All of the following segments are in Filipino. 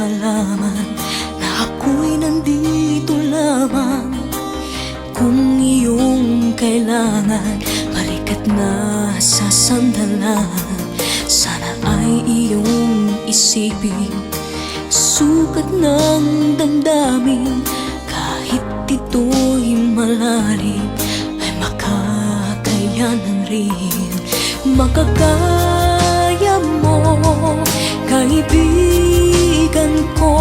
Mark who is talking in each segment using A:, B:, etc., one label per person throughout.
A: malaman na ako'y nandito lamang. Kung iyong kailangan, balikat na sa sandalan. Sana ay iyong isipin, sukat ng damdamin. Kahit ito'y malalim, ay makakayanan rin. Makakaya mo, kaibigan ko.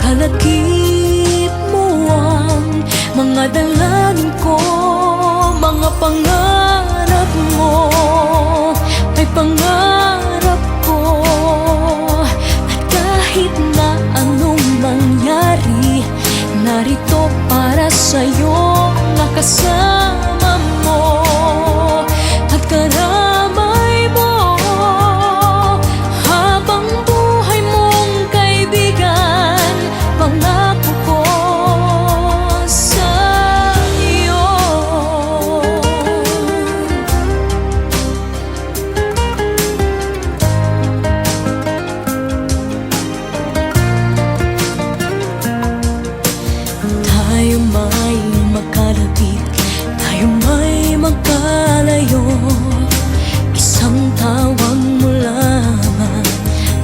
A: Kalakip mo ang mga dalangin ko. Mga pangarap mo ay pangarap ko. At kahit na anong mangyari, narito para sa'yo, nakasama mo at karamay mo. Habang buhay mong kaibigan, pangako ko sa iyo. Tayo may magkalapit, tayo may magkalayo. Isang tawag mo lamang,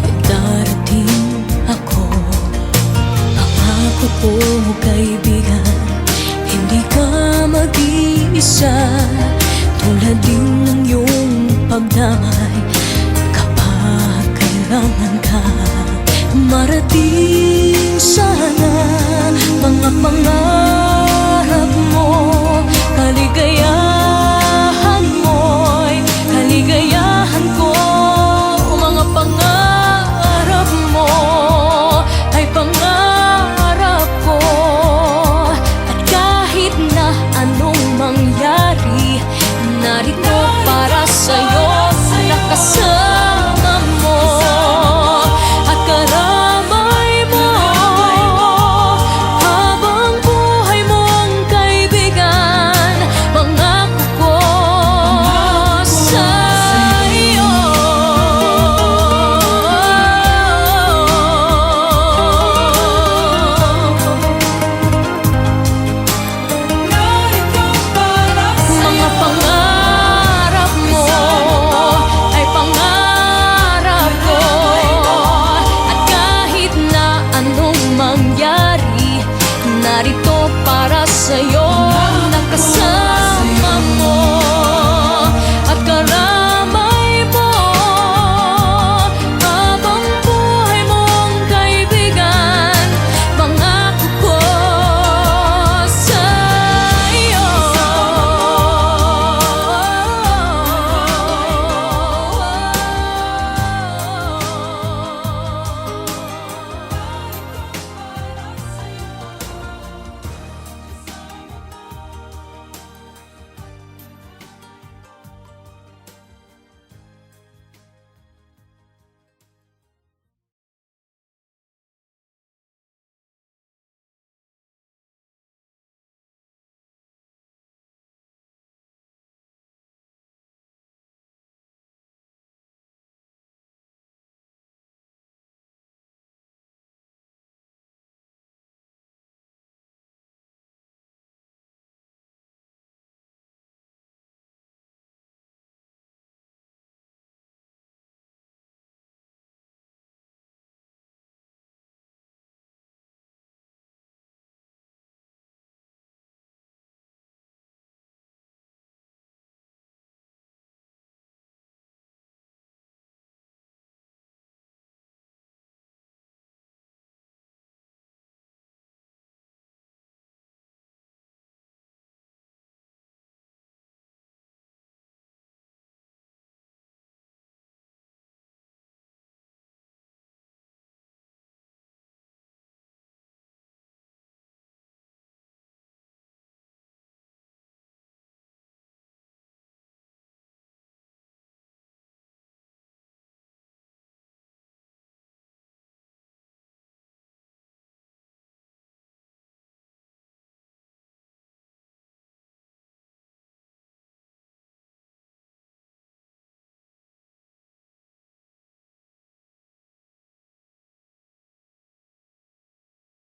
A: ay darating ako. Pangako ko, kaibigan, hindi ka mag-iisa. Tulad din ng iyong pagdamay kapag kailangan ka. Marating